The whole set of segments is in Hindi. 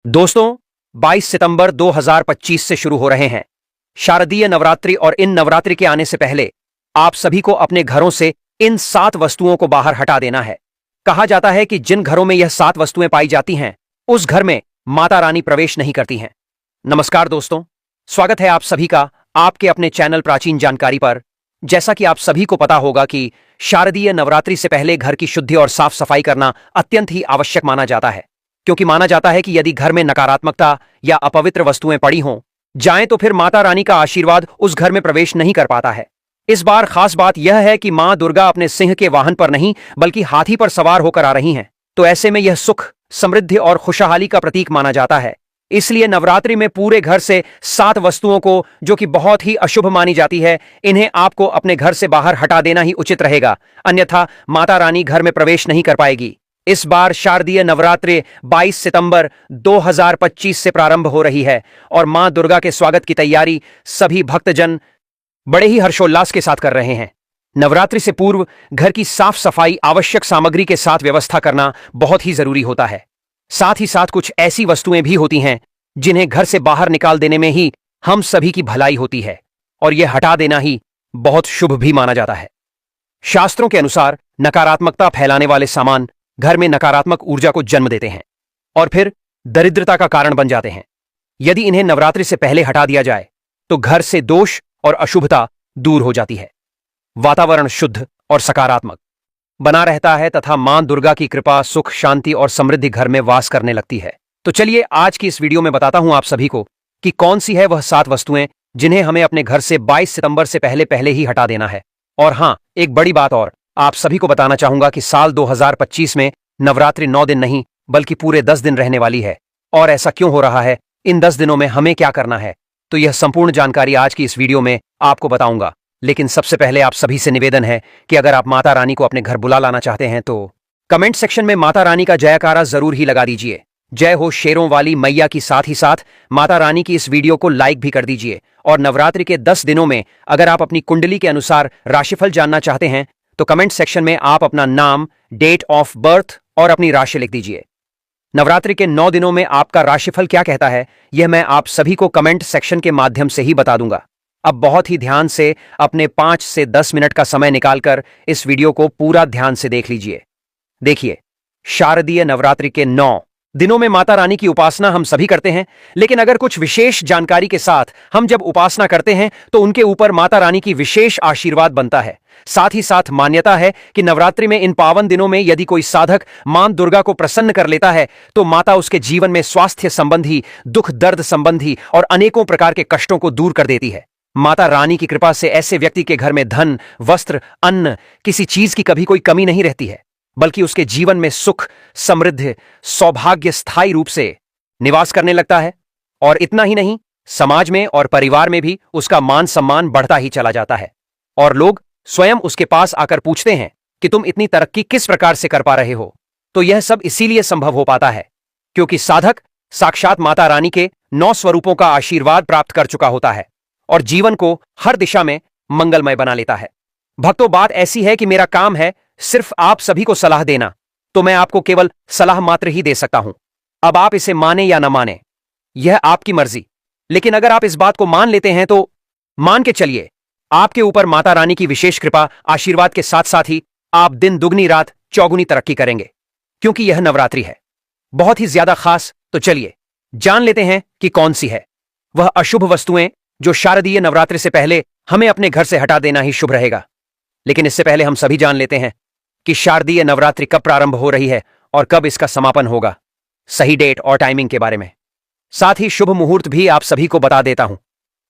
दोस्तों, 22 सितंबर 2025 से शुरू हो रहे हैं शारदीय नवरात्रि और इन नवरात्रि के आने से पहले आप सभी को अपने घरों से इन 7 वस्तुओं को बाहर हटा देना है। कहा जाता है कि जिन घरों में यह 7 वस्तुएं पाई जाती हैं, उस घर में माता रानी प्रवेश नहीं करती हैं। नमस्कार दोस्तों, स्वागत है आप सभी का आपके अपने चैनल प्राचीन जानकारी पर। जैसा कि आप सभी को पता होगा कि शारदीय नवरात्रि से पहले घर की शुद्धि और साफ सफाई करना अत्यंत ही आवश्यक माना जाता है, क्योंकि माना जाता है कि यदि घर में नकारात्मकता या अपवित्र वस्तुएं पड़ी हों जाएं तो फिर माता रानी का आशीर्वाद उस घर में प्रवेश नहीं कर पाता है। इस बार खास बात यह है कि मां दुर्गा अपने सिंह के वाहन पर नहीं बल्कि हाथी पर सवार होकर आ रही हैं, तो ऐसे में यह सुख, समृद्धि और खुशहाली का प्रतीक माना जाता है। इसलिए नवरात्रि में पूरे घर से 7 वस्तुओं को, जो कि बहुत ही अशुभ मानी जाती है, इन्हें आपको अपने घर से बाहर हटा देना ही उचित रहेगा, अन्यथा माता रानी घर में प्रवेश नहीं कर पाएगी। इस बार शारदीय नवरात्रि 22 सितंबर 2025 से प्रारंभ हो रही है और मां दुर्गा के स्वागत की तैयारी सभी भक्तजन बड़े ही हर्षोल्लास के साथ कर रहे हैं। नवरात्रि से पूर्व घर की साफ सफाई, आवश्यक सामग्री के साथ व्यवस्था करना बहुत ही जरूरी होता है। साथ ही साथ कुछ ऐसी वस्तुएं भी होती हैं जिन्हें घर से बाहर निकाल देने में ही हम सभी की भलाई होती है और यह हटा देना ही बहुत शुभ भी माना जाता है। शास्त्रों के अनुसार नकारात्मकता फैलाने वाले सामान घर में नकारात्मक ऊर्जा को जन्म देते हैं और फिर दरिद्रता का कारण बन जाते हैं। यदि इन्हें नवरात्रि से पहले हटा दिया जाए तो घर से दोष और अशुभता दूर हो जाती है, वातावरण शुद्ध और सकारात्मक बना रहता है तथा मां दुर्गा की कृपा, सुख, शांति और समृद्धि घर में वास करने लगती है। तो चलिए आज की इस वीडियो में बताता हूं आप सभी को कि कौन सी है वह 7 वस्तुएं जिन्हें हमें अपने घर से 22 सितंबर से पहले ही हटा देना है। और हां, एक बड़ी बात और आप सभी को बताना चाहूंगा कि साल 2025 में नवरात्रि 9 दिन नहीं बल्कि पूरे 10 दिन रहने वाली है। और ऐसा क्यों हो रहा है, इन 10 दिनों में हमें क्या करना है, तो यह संपूर्ण जानकारी आज की इस वीडियो में आपको बताऊंगा। लेकिन सबसे पहले आप सभी से निवेदन है कि अगर आप माता रानी को अपने घर बुला लाना चाहते हैं तो कमेंट सेक्शन में माता रानी का जयकारा जरूर ही लगा दीजिए। जय हो शेरों वाली मैया की। साथ ही साथ माता रानी की इस वीडियो को लाइक भी कर दीजिए। और नवरात्रि के 10 दिनों में अगर आप अपनी कुंडली के अनुसार राशिफल जानना चाहते हैं तो कमेंट सेक्शन में आप अपना नाम, डेट ऑफ बर्थ और अपनी राशि लिख दीजिए। नवरात्रि के 9 दिनों में आपका राशिफल क्या कहता है, यह मैं आप सभी को कमेंट सेक्शन के माध्यम से ही बता दूंगा। अब बहुत ही ध्यान से अपने 5 से 10 मिनट का समय निकालकर इस वीडियो को पूरा ध्यान से देख लीजिए। देखिए, शारदीय नवरात्रि के 9 दिनों में माता रानी की उपासना हम सभी करते हैं, लेकिन अगर कुछ विशेष जानकारी के साथ हम जब उपासना करते हैं तो उनके ऊपर माता रानी की विशेष आशीर्वाद बनता है। साथ ही साथ मान्यता है कि नवरात्रि में इन पावन दिनों में यदि कोई साधक मां दुर्गा को प्रसन्न कर लेता है तो माता उसके जीवन में स्वास्थ्य संबंधी, दुख दर्द संबंधी और अनेकों प्रकार के कष्टों को दूर कर देती है। माता रानी की कृपा से ऐसे व्यक्ति के घर में धन, वस्त्र, अन्न, किसी चीज की कभी कोई कमी नहीं रहती है, बल्कि उसके जीवन में सुख, समृद्धि, सौभाग्य स्थायी रूप से निवास करने लगता है। और इतना ही नहीं, समाज में और परिवार में भी उसका मान सम्मान बढ़ता ही चला जाता है और लोग स्वयं उसके पास आकर पूछते हैं कि तुम इतनी तरक्की किस प्रकार से कर पा रहे हो। तो यह सब इसीलिए संभव हो पाता है क्योंकि साधक साक्षात माता रानी के 9 स्वरूपों का आशीर्वाद प्राप्त कर चुका होता है और जीवन को हर दिशा में मंगलमय बना लेता है। भक्तों, बात ऐसी है कि मेरा काम है सिर्फ आप सभी को सलाह देना, तो मैं आपको केवल सलाह मात्र ही दे सकता हूं। अब आप इसे माने या ना माने, यह आपकी मर्जी। लेकिन अगर आप इस बात को मान लेते हैं तो मान के चलिए, आपके ऊपर माता रानी की विशेष कृपा, आशीर्वाद के साथ साथ ही आप दिन दुगनी रात चौगुनी तरक्की करेंगे, क्योंकि यह नवरात्रि है बहुत ही ज्यादा खास। तो चलिए जान लेते हैं कि कौन सी है वह अशुभ वस्तुएं जो शारदीय नवरात्रि से पहले हमें अपने घर से हटा देना ही शुभ रहेगा। लेकिन इससे पहले हम सभी जान लेते हैं कि शारदीय नवरात्रि कब प्रारंभ हो रही है और कब इसका समापन होगा, सही डेट और टाइमिंग के बारे में। साथ ही शुभ मुहूर्त भी आप सभी को बता देता हूं।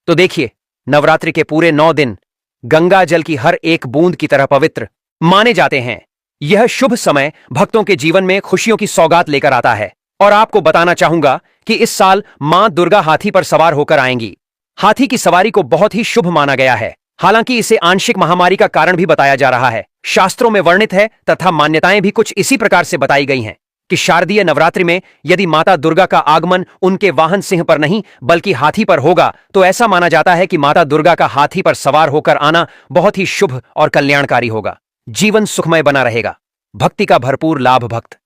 तो देखिए, नवरात्रि के पूरे 9 दिन गंगा जल की हर एक बूंद की तरह पवित्र माने जाते हैं। यह शुभ समय भक्तों के जीवन में खुशियों की सौगात लेकर आता है। और आपको बताना चाहूंगा कि इस साल मां दुर्गा हाथी पर सवार होकर आएंगी। हाथी की सवारी को बहुत ही शुभ माना गया है, हालांकि इसे आंशिक महामारी का कारण भी बताया जा रहा है। शास्त्रों में वर्णित है तथा मान्यताएं भी कुछ इसी प्रकार से बताई गई हैं कि शारदीय नवरात्रि में यदि माता दुर्गा का आगमन उनके वाहन सिंह पर नहीं बल्कि हाथी पर होगा तो ऐसा माना जाता है कि माता दुर्गा का हाथी पर सवार होकर आना बहुत ही शुभ और कल्याणकारी होगा। जीवन सुखमय बना रहेगा, भक्ति का भरपूर लाभ भक्त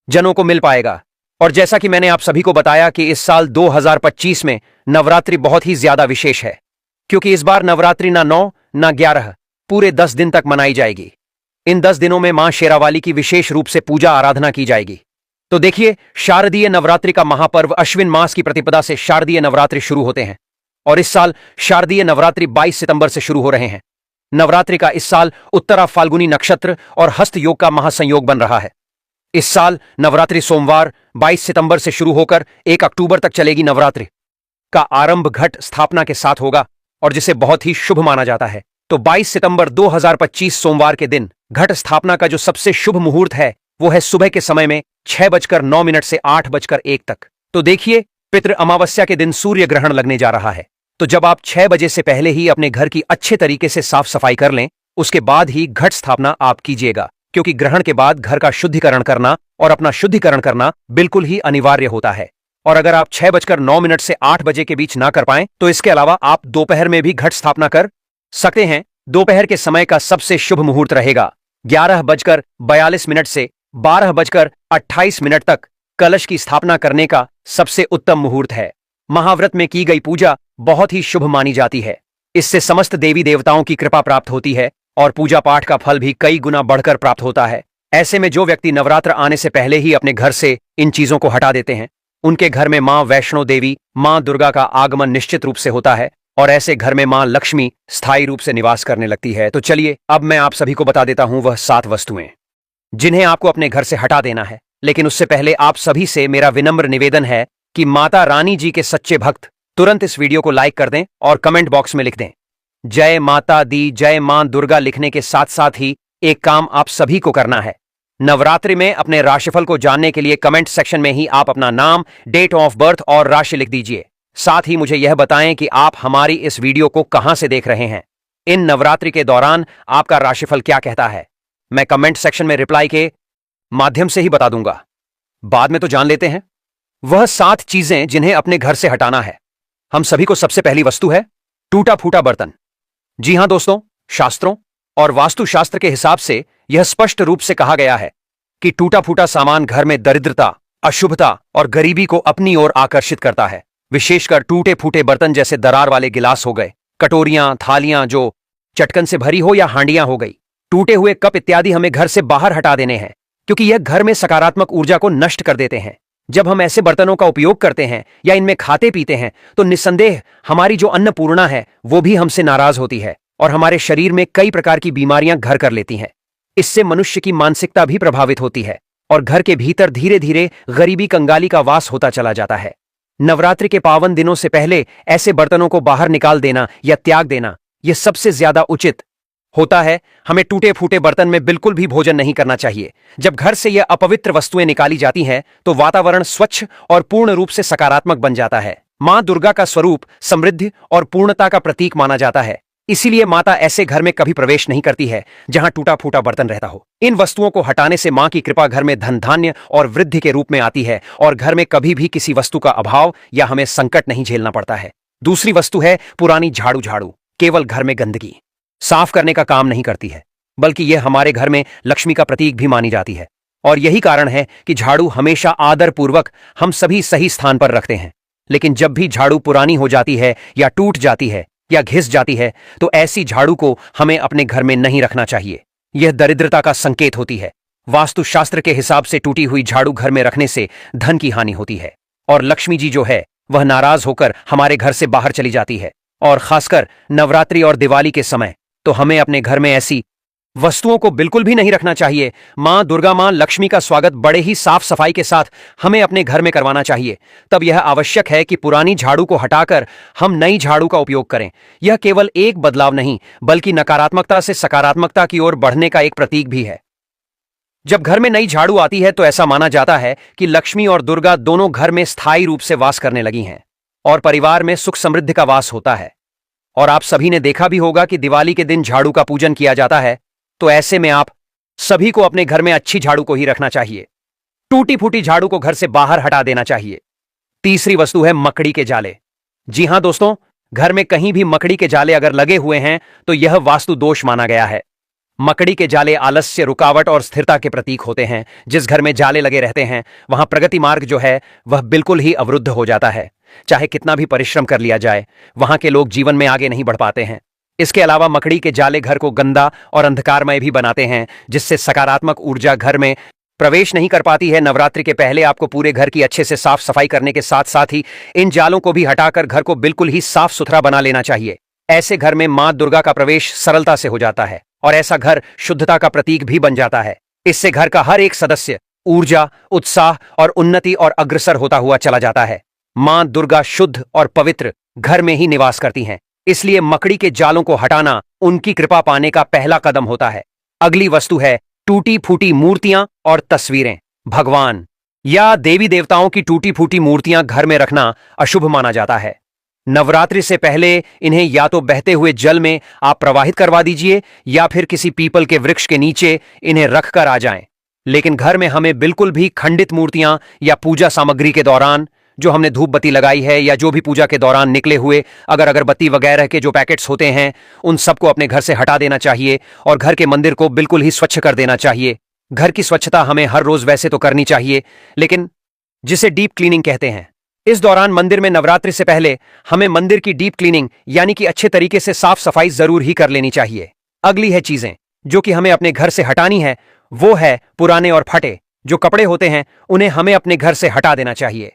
जनों को मिल पाएगा। और जैसा कि मैंने आप सभी को बताया कि इस साल 2025 में नवरात्रि बहुत ही ज्यादा विशेष है, क्योंकि इस बार नवरात्रि ना 9 ना 11 पूरे 10 दिन तक मनाई जाएगी। इन 10 दिनों में मां शेरावाली की विशेष रूप से पूजा आराधना की जाएगी। तो देखिए, शारदीय नवरात्रि का महापर्व अश्विन मास की प्रतिपदा से शारदीय नवरात्रि शुरू होते हैं और इस साल शारदीय नवरात्रि 22 सितंबर से शुरू हो रहे हैं। नवरात्रि का इस साल उत्तरा फाल्गुनी नक्षत्र और हस्त योग का महासंयोग बन रहा है। इस साल नवरात्रि सोमवार 22 सितंबर से शुरू होकर 1 अक्टूबर तक चलेगी। नवरात्रि का आरंभ घट स्थापना के साथ होगा और जिसे बहुत ही शुभ माना जाता है। तो 22 सितंबर 2025 सोमवार के दिन घट स्थापना का जो सबसे शुभ मुहूर्त है वो है सुबह के समय में 6:09 से 8:01 तक। तो देखिए, पितृ अमावस्या के दिन सूर्य ग्रहण लगने जा रहा है। तो जब आप 6 बजे से पहले ही अपने घर की अच्छे तरीके से साफ सफाई कर लें, उसके बाद ही घट स्थापना आप कीजिएगा, क्योंकि ग्रहण के बाद घर का शुद्धिकरण करना और अपना शुद्धिकरण करना बिल्कुल ही अनिवार्य होता है। और अगर आप 6:09 से 8 बजे के बीच ना कर पाएं तो इसके अलावा आप दोपहर में भी घट स्थापना कर सकते हैं। दोपहर के समय का सबसे शुभ मुहूर्त रहेगा 11:42 से 12:28 तक। कलश की स्थापना करने का सबसे उत्तम मुहूर्त है। महाव्रत में की गई पूजा बहुत ही शुभ मानी जाती है। इससे समस्त देवी देवताओं की कृपा प्राप्त होती है और पूजा पाठ का फल भी कई गुना बढ़कर प्राप्त होता है। ऐसे में जो व्यक्ति नवरात्र आने से पहले ही अपने घर से इन चीजों को हटा देते हैं, उनके घर में मां वैष्णो देवी, मां दुर्गा का आगमन निश्चित रूप से होता है और ऐसे घर में मां लक्ष्मी स्थायी रूप से निवास करने लगती है। तो चलिए, अब मैं आप सभी को बता देता हूं वह 7 वस्तुएं जिन्हें आपको अपने घर से हटा देना है। लेकिन उससे पहले आप सभी से मेरा विनम्र निवेदन है कि माता रानी जी के सच्चे भक्त तुरंत इस वीडियो को लाइक कर दें और कमेंट बॉक्स में लिख दें जय माता दी, जय मां दुर्गा लिखने के साथ साथ ही एक काम आप सभी को करना है। नवरात्रि में अपने राशिफल को जानने के लिए कमेंट सेक्शन में ही आप अपना नाम, डेट ऑफ बर्थ और राशि लिख दीजिए। साथ ही मुझे यह बताएं कि आप हमारी इस वीडियो को कहां से देख रहे हैं। इन नवरात्रि के दौरान आपका राशिफल क्या कहता है, मैं कमेंट सेक्शन में रिप्लाई के माध्यम से ही बता दूंगा। बाद में तो जान लेते हैं वह 7 चीजें जिन्हें अपने घर से हटाना है। हम सभी को सबसे पहली वस्तु है टूटा फूटा बर्तन। जी हां दोस्तों, शास्त्रों और वास्तुशास्त्र के हिसाब से यह स्पष्ट रूप से कहा गया है कि टूटा फूटा सामान घर में दरिद्रता, अशुभता और गरीबी को अपनी ओर आकर्षित करता है। विशेषकर टूटे फूटे बर्तन जैसे दरार वाले गिलास हो गए, कटोरियां, थालियां जो चटकन से भरी हो या हांडियां हो गई, टूटे हुए कप इत्यादि हमें घर से बाहर हटा देने हैं, क्योंकि यह घर में सकारात्मक ऊर्जा को नष्ट कर देते हैं। जब हम ऐसे बर्तनों का उपयोग करते हैं या इनमें खाते पीते हैं तो निस्संदेह हमारी जो अन्नपूर्णा है वो भी हमसे नाराज होती है और हमारे शरीर में कई प्रकार की बीमारियां घर कर लेती हैं। इससे मनुष्य की मानसिकता भी प्रभावित होती है और घर के भीतर धीरे धीरे गरीबी कंगाली का वास होता चला जाता है। नवरात्रि के पावन दिनों से पहले ऐसे बर्तनों को बाहर निकाल देना या त्याग देना यह सबसे ज्यादा उचित होता है। हमें टूटे फूटे बर्तन में बिल्कुल भी भोजन नहीं करना चाहिए। जब घर से यह अपवित्र वस्तुएं निकाली जाती हैं तो वातावरण स्वच्छ और पूर्ण रूप से सकारात्मक बन जाता है। मां दुर्गा का स्वरूप समृद्धि और पूर्णता का प्रतीक माना जाता है, इसीलिए माता ऐसे घर में कभी प्रवेश नहीं करती है जहां टूटा फूटा बर्तन रहता हो। इन वस्तुओं को हटाने से मां की कृपा घर में धन धान्य और वृद्धि के रूप में आती है और घर में कभी भी किसी वस्तु का अभाव या हमें संकट नहीं झेलना पड़ता है। दूसरी वस्तु है पुरानी झाड़ू। केवल घर में गंदगी साफ करने का काम नहीं करती है, बल्कि यह हमारे घर में लक्ष्मी का प्रतीक भी मानी जाती है। और यही कारण है कि झाड़ू हमेशा आदर पूर्वक हम सभी सही स्थान पर रखते हैं। लेकिन जब भी झाड़ू पुरानी हो जाती है या टूट जाती है या घिस जाती है तो ऐसी झाड़ू को हमें अपने घर में नहीं रखना चाहिए। यह दरिद्रता का संकेत होती है। वास्तुशास्त्र के हिसाब से टूटी हुई झाड़ू घर में रखने से धन की हानि होती है और लक्ष्मी जी जो है वह नाराज होकर हमारे घर से बाहर चली जाती है। और खासकर नवरात्रि और दिवाली के समय तो हमें अपने घर में ऐसी वस्तुओं को बिल्कुल भी नहीं रखना चाहिए। मां दुर्गा, मां लक्ष्मी का स्वागत बड़े ही साफ सफाई के साथ हमें अपने घर में करवाना चाहिए। तब यह आवश्यक है कि पुरानी झाड़ू को हटाकर हम नई झाड़ू का उपयोग करें। यह केवल एक बदलाव नहीं बल्कि नकारात्मकता से सकारात्मकता की ओर बढ़ने का एक प्रतीक भी है। जब घर में नई झाड़ू आती है तो ऐसा माना जाता है कि लक्ष्मी और दुर्गा दोनों घर में स्थायी रूप से वास करने लगी हैं और परिवार में सुख समृद्धि का वास होता है। और आप सभी ने देखा भी होगा कि दिवाली के दिन झाड़ू का पूजन किया जाता है, तो ऐसे में आप सभी को अपने घर में अच्छी झाड़ू को ही रखना चाहिए। टूटी फूटी झाड़ू को घर से बाहर हटा देना चाहिए। तीसरी वस्तु है मकड़ी के जाले। जी हां दोस्तों, घर में कहीं भी मकड़ी के जाले अगर लगे हुए हैं तो यह वास्तु दोष माना गया है। मकड़ी के जाले आलस्य, रुकावट और स्थिरता के प्रतीक होते हैं। जिस घर में जाले लगे रहते हैं वहां प्रगति मार्ग जो है वह बिल्कुल ही अवरुद्ध हो जाता है। चाहे कितना भी परिश्रम कर लिया जाए, वहां के लोग जीवन में आगे नहीं बढ़ पाते हैं। इसके अलावा मकड़ी के जाले घर को गंदा और अंधकारमय भी बनाते हैं, जिससे सकारात्मक ऊर्जा घर में प्रवेश नहीं कर पाती है। नवरात्रि के पहले आपको पूरे घर की अच्छे से साफ सफाई करने के साथ साथ ही इन जालों को भी हटाकर घर को बिल्कुल ही साफ सुथरा बना लेना चाहिए। ऐसे घर में मां दुर्गा का प्रवेश सरलता से हो जाता है और ऐसा घर शुद्धता का प्रतीक भी बन जाता है। इससे घर का हर एक सदस्य ऊर्जा, उत्साह और उन्नति और अग्रसर होता हुआ चला जाता है। मां दुर्गा शुद्ध और पवित्र घर में ही निवास करती हैं, इसलिए मकड़ी के जालों को हटाना उनकी कृपा पाने का पहला कदम होता है। अगली वस्तु है टूटी फूटी मूर्तियां और तस्वीरें। भगवान या देवी देवताओं की टूटी फूटी मूर्तियां घर में रखना अशुभ माना जाता है। नवरात्रि से पहले इन्हें या तो बहते हुए जल में आप प्रवाहित करवा दीजिए या फिर किसी पीपल के वृक्ष के नीचे इन्हें रखकर आ जाएं। लेकिन घर में हमें बिल्कुल भी खंडित मूर्तियां या पूजा सामग्री के दौरान जो हमने धूप बत्ती लगाई है या जो भी पूजा के दौरान निकले हुए अगर अगरबत्ती वगैरह के जो पैकेट्स होते हैं उन सबको अपने घर से हटा देना चाहिए और घर के मंदिर को बिल्कुल ही स्वच्छ कर देना चाहिए। घर की स्वच्छता हमें हर रोज वैसे तो करनी चाहिए, लेकिन जिसे डीप क्लीनिंग कहते हैं, इस दौरान मंदिर में नवरात्रि से पहले हमें मंदिर की डीप क्लीनिंग यानी कि अच्छे तरीके से साफ सफाई जरूर ही कर लेनी चाहिए। अगली है चीजें जो कि हमें अपने घर से हटानी है, वो है पुराने और फटे जो कपड़े होते हैं उन्हें हमें अपने घर से हटा देना चाहिए।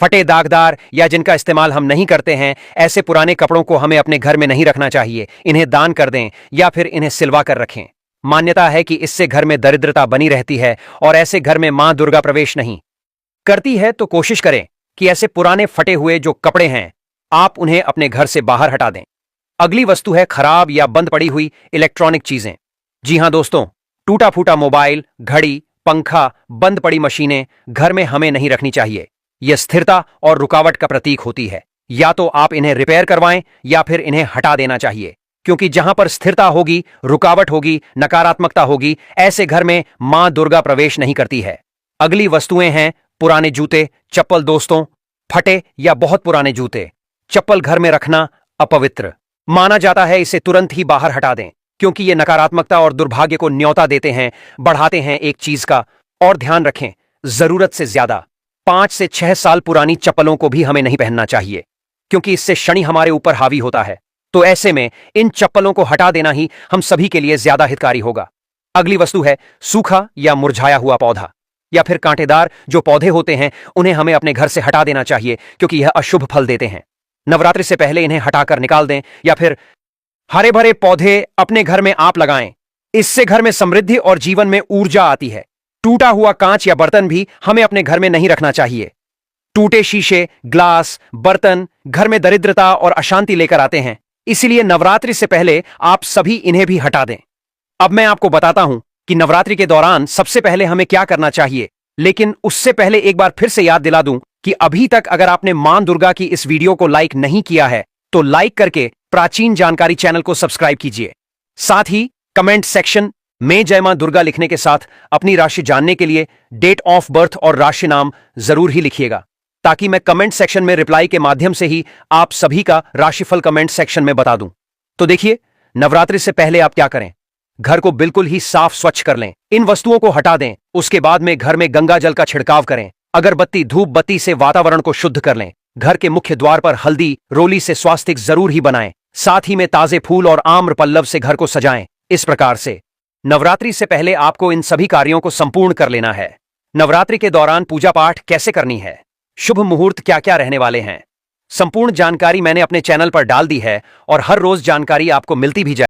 फटे, दागदार या जिनका इस्तेमाल हम नहीं करते हैं, ऐसे पुराने कपड़ों को हमें अपने घर में नहीं रखना चाहिए। इन्हें दान कर दें या फिर इन्हें सिलवा कर रखें। मान्यता है कि इससे घर में दरिद्रता बनी रहती है और ऐसे घर में मां दुर्गा प्रवेश नहीं करती है। तो कोशिश करें कि ऐसे पुराने फटे हुए जो कपड़े हैं आप उन्हें अपने घर से बाहर हटा दें। अगली वस्तु है खराब या बंद पड़ी हुई इलेक्ट्रॉनिक चीजें। जी हां दोस्तों, टूटा फूटा मोबाइल, घड़ी, पंखा, बंद पड़ी मशीनें घर में हमें नहीं रखनी चाहिए। यह स्थिरता और रुकावट का प्रतीक होती है। या तो आप इन्हें रिपेयर करवाएं या फिर इन्हें हटा देना चाहिए, क्योंकि जहां पर स्थिरता होगी, रुकावट होगी, नकारात्मकता होगी, ऐसे घर में मां दुर्गा प्रवेश नहीं करती है। अगली वस्तुएं हैं पुराने जूते, चप्पल। दोस्तों, फटे या बहुत पुराने जूते, चप्पल घर में रखना अपवित्र माना जाता है। इसे तुरंत ही बाहर हटा दें, क्योंकि ये नकारात्मकता और दुर्भाग्य को न्योता देते हैं, बढ़ाते हैं एक चीज का। और ध्यान रखें, जरूरत से ज्यादा 5 से 6 साल पुरानी चप्पलों को भी हमें नहीं पहनना चाहिए, क्योंकि इससे शनि हमारे ऊपर हावी होता है। तो ऐसे में इन चप्पलों को हटा देना ही हम सभी के लिए ज्यादा हितकारी होगा। अगली वस्तु है सूखा या मुरझाया हुआ पौधा या फिर कांटेदार जो पौधे होते हैं, उन्हें हमें अपने घर से हटा देना चाहिए, क्योंकि यह अशुभ फल देते हैं। नवरात्रि से पहले इन्हें हटाकर निकाल दें या फिर हरे भरे पौधे अपने घर में आप लगाएं। इससे घर में समृद्धि और जीवन में ऊर्जा आती है। टूटा हुआ कांच या बर्तन भी हमें अपने घर में नहीं रखना चाहिए। टूटे शीशे, ग्लास, बर्तन घर में दरिद्रता और अशांति लेकर आते हैं, इसलिए नवरात्रि से पहले आप सभी इन्हें भी हटा दें। अब मैं आपको बताता हूं कि नवरात्रि के दौरान सबसे पहले हमें क्या करना चाहिए, लेकिन उससे पहले एक बार फिर से याद दिला दूं कि अभी तक अगर आपने मां दुर्गा की इस वीडियो को लाइक नहीं किया है तो लाइक करके प्राचीन जानकारी चैनल को सब्सक्राइब कीजिए। साथ ही कमेंट सेक्शन में जय मां दुर्गा लिखने के साथ अपनी राशि जानने के लिए डेट ऑफ बर्थ और राशि नाम जरूर ही लिखिएगा, ताकि मैं कमेंट सेक्शन में रिप्लाई के माध्यम से ही आप सभी का राशिफल कमेंट सेक्शन में बता दूं। तो देखिए, नवरात्रि से पहले आप क्या करें, घर को बिल्कुल ही साफ स्वच्छ कर लें, इन वस्तुओं को हटा दें। उसके बाद में घर में गंगा जल का छिड़काव करें, अगरबत्ती, धूप बत्ती से वातावरण को शुद्ध कर लें। घर के मुख्य द्वार पर हल्दी, रोली से स्वास्तिक जरूर ही बनाएं। साथ ही में ताजे फूल और आम्र पल्लव से घर को सजाएं। इस प्रकार से नवरात्रि से पहले आपको इन सभी कार्यों को संपूर्ण कर लेना है। नवरात्रि के दौरान पूजा पाठ कैसे करनी है, शुभ मुहूर्त क्या क्या रहने वाले हैं, संपूर्ण जानकारी मैंने अपने चैनल पर डाल दी है और हर रोज जानकारी आपको मिलती भी जाए।